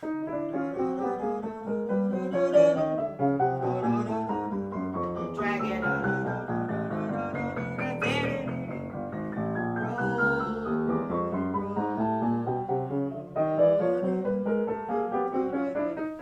Drag it. Then roll.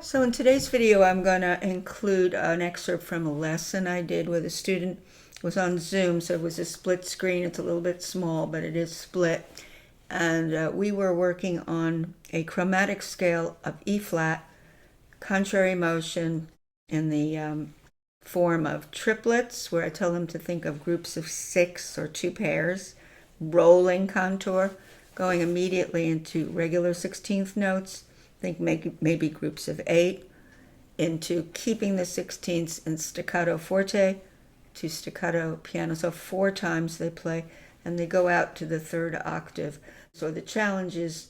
So in today's video, I'm going to include an excerpt from a lesson I did with a student. It was on Zoom, so it was a split screen. It's a little bit small, but it is split. And we were working on a chromatic scale of E flat, contrary motion in the form of triplets, where I tell them to think of groups of 6 or 2 pairs, rolling contour, going immediately into regular 16th notes, think maybe groups of 8, into keeping the 16ths in staccato forte to staccato piano. So 4 times they play, and they go out to the 3rd octave. So the challenge is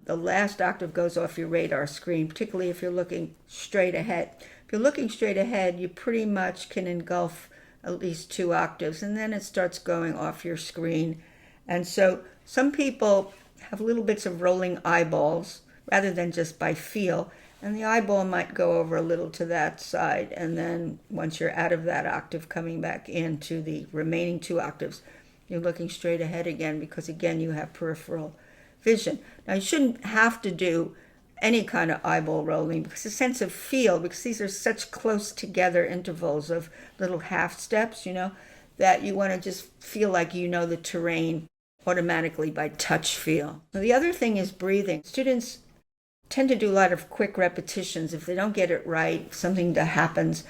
the last octave goes off your radar screen, particularly if you're looking straight ahead. If you're looking straight ahead, you pretty much can engulf at least 2 octaves, and then it starts going off your screen. And so some people have little bits of rolling eyeballs rather than just by feel, and the eyeball might go over a little to that side, and then once you're out of that octave, coming back into the remaining 2 octaves, you're looking straight ahead again, because again you have peripheral vision. Now you shouldn't have to do any kind of eyeball rolling, because the sense of feel, because these are such close together intervals of little half steps, that you want to just feel like you know the terrain automatically by touch feel. Now, the other thing is breathing. Students tend to do a lot of quick repetitions. If they don't get it right, if something that happens,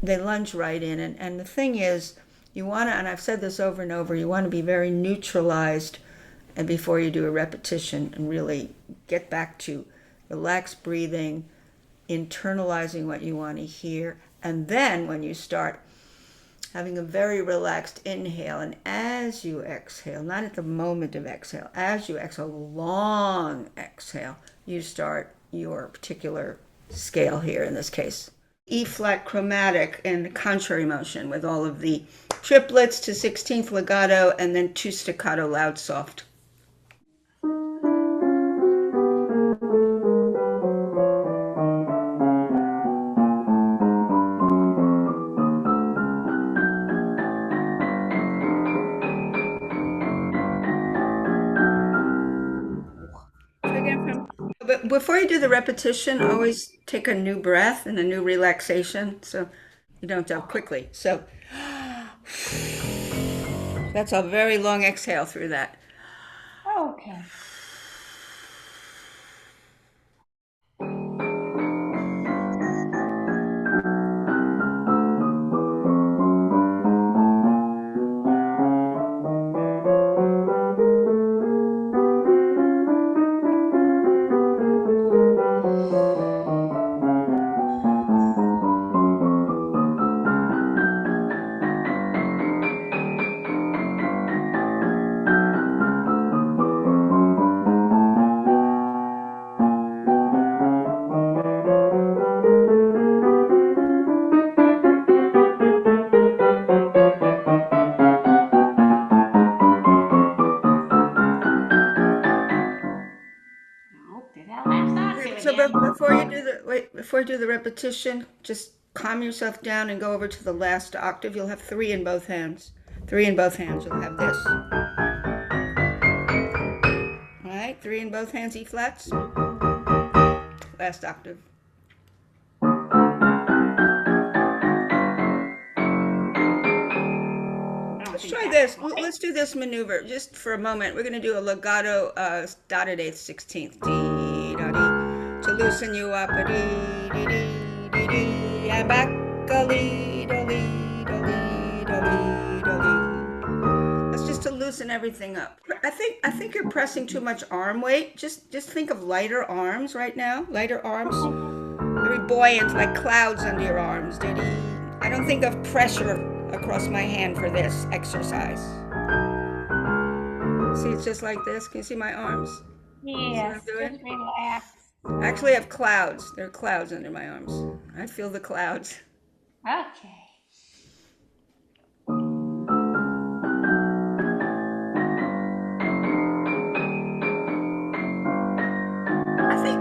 they lunge right in. And the thing is, you want to, and I've said this over and over, you want to be very neutralized and before you do a repetition, and really get back to relaxed breathing, internalizing what you want to hear, and then when you start, having a very relaxed inhale, and as you exhale, not at the moment of exhale, as you exhale, long exhale, you start your particular scale here in this case. E flat chromatic in contrary motion with all of the triplets to 16th legato and then 2 staccato loud soft. But before you do the repetition, always take a new breath and a new relaxation, so you don't jump quickly. So that's a very long exhale through that. Okay. So before you do the repetition, just calm yourself down and go over to the last octave. You'll have 3 in both hands. 3 in both hands. You'll have this. All right, 3 in both hands, E flats. Last octave. Let's try this. Let's do this maneuver just for a moment. We're going to do a legato dotted eighth 16th. Dee, da, dee. To loosen you up. A dee, dee, dee, dee, dee. And back. A lee, da, lee, da, lee, da, lee, da, lee. That's just to loosen everything up. I think you're pressing too much arm weight. Just think of lighter arms right now. Lighter arms. Very buoyant, like clouds under your arms. Dee, dee. I don't think of pressure across my hand for this exercise. See, it's just like this. Can you see my arms? Yes, just relax. I actually have clouds. There are clouds under my arms. I feel the clouds. Okay.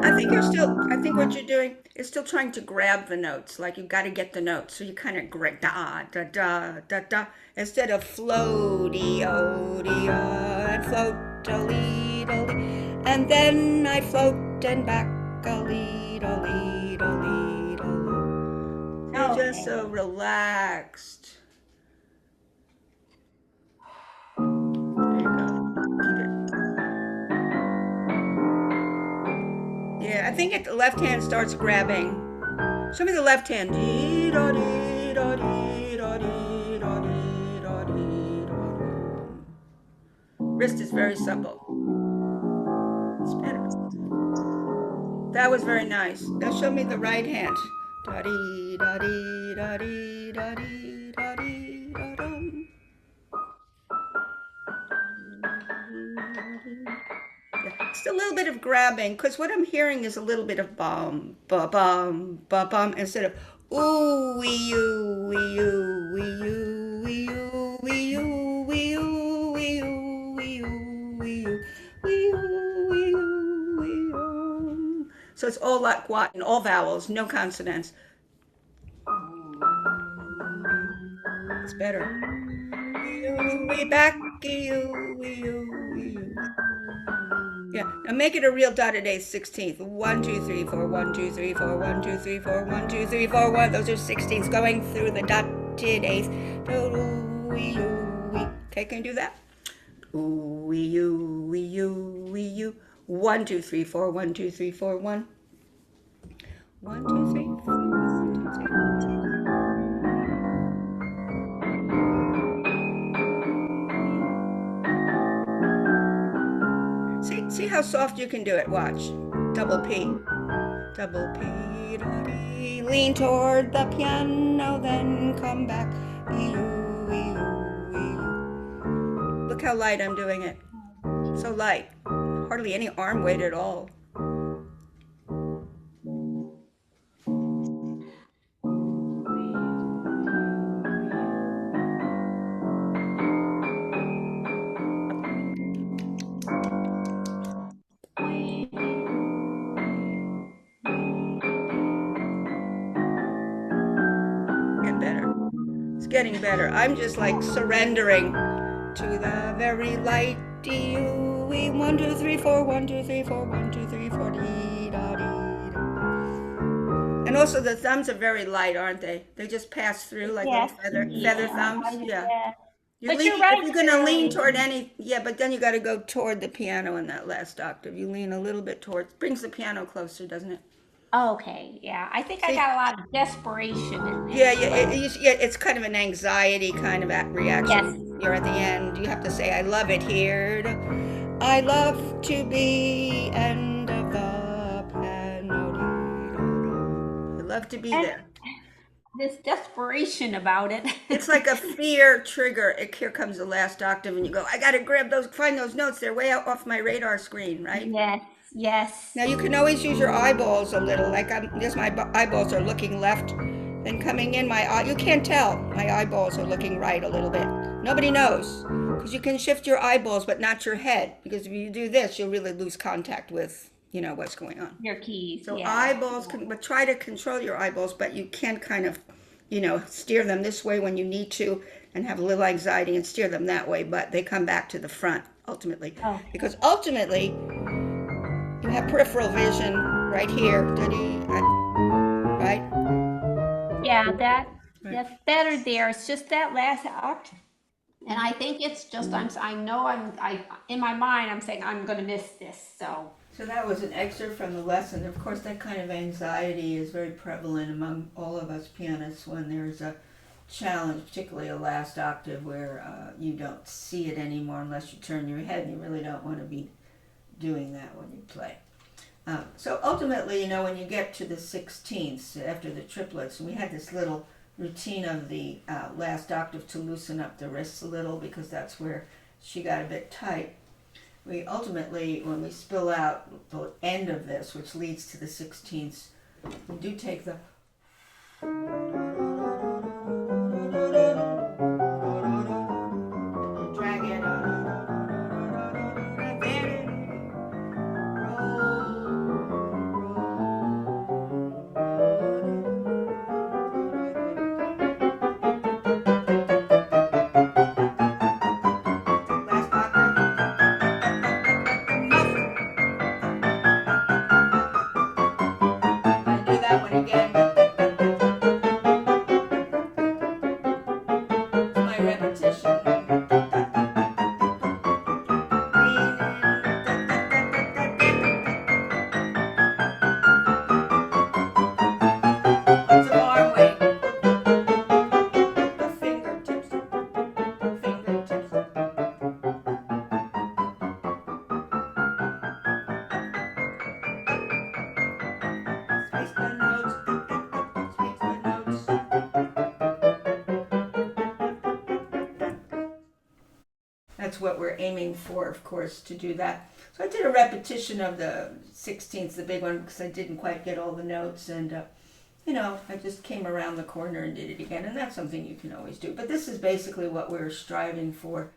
I think what you're doing is still trying to grab the notes. Like you've got to get the notes. So you kind of grab da, da, da, da, da, instead of floaty, o, dee, and float, a lead, a lead. And then I float and back, a lead, a lead, a lead, a lead. You're just Okay. so relaxed. There you go. Keep it. Yeah, I think the left hand starts grabbing. Show me the left hand. Dee da dee da dee da dee da dee da dee da dee. Wrist is very supple. It's better. That was very nice. Now show me the right hand. Da dee da dee da dee da dee da dee da dum. Yeah, just a little bit of grabbing, because what I'm hearing is a little bit of bum, ba bum, ba bum, instead of ooh wee you, wee you, wee you, wee you, wee you, wee you, wee you, wee you, wee you, wee you, wee you, wee you. So it's all like what, and all vowels, no consonants. It's better. Wee you, wee back, you, wee you, wee you. Yeah, now make it a real dotted eighth 16th. 1, 2, 3, 4, 1, 2, 3, 4, 1, 2, 3, 4, 1, 2, 3, 4, 1. Those are 16ths going through the dotted eighth. Okay, can you do that? Ooh, wee you, wee you, wee you. 1, 2, 3, 4, 1, 2, 3, 4, 1. 1, 2, 3, 4, 1, 2, 3. See how soft you can do it. Watch. Double P. Double P, dotty, lean toward the piano, then come back. Look how light I'm doing it. So light. Hardly any arm weight at all. Get better. It's getting better. I'm just like surrendering to the very light. D-U-E. 1, 2, 3, 4, 1, 2, 3, 4, 1, 2, 3, 4, dee, da, dee, da. And also the thumbs are very light, aren't they? They just pass through like little Yes. feather Yeah. thumbs. Yeah. Yeah. You But lean you're if right, you're gonna lean Shirley. toward any, yeah, but then you got to go toward the piano in that last octave. You lean a little bit towards, brings the piano closer, doesn't it? Okay. Yeah. I think I See, got a lot of desperation in yeah, there. yeah, yeah, it's kind of an anxiety kind of Yes. reaction. You're at the end. You have to say, "I love it here. I love to be end of the piano. I love to be And there." this desperation about it. It's like a fear trigger. Here comes the last octave, and you go, "I got to grab those, find those notes. They're way out off my radar screen, right?" Yes. Now Yes. you can always use your eyeballs a little, like just my eyeballs are looking left, then coming in my eye. You can't tell. My eyeballs are looking right a little bit. Nobody knows because you can shift your eyeballs, but not your head. Because if you do this, you'll really lose contact with what's going on. Your keys. So Yeah. eyeballs can, but try to control your eyeballs, but you can kind of, steer them this way when you need to, and have a little anxiety and steer them that way. But they come back to the front ultimately, because Okay. ultimately you have peripheral vision right here, right? Yeah. Right. That's better there. It's just that last octave. And I think it's just I know I in my mind I'm saying I'm gonna miss this. So So that was an excerpt from the lesson. Of course, that kind of anxiety is very prevalent among all of us pianists when there's a challenge, particularly a last octave where you don't see it anymore unless you turn your head, and you really don't want to be doing that when you play. So ultimately, when you get to the 16ths after the triplets, we had this little routine of the last octave to loosen up the wrists a little because that's where she got a bit tight. We ultimately, when we spill out the end of this, which leads to the 16ths, we do take the drag it, and then roll. that's what we're aiming for, of course, to do that. So I did a repetition of the 16th, the big one, because I didn't quite get all the notes, and I just came around the corner and did it again, and that's something you can always do. But this is basically what we're striving for.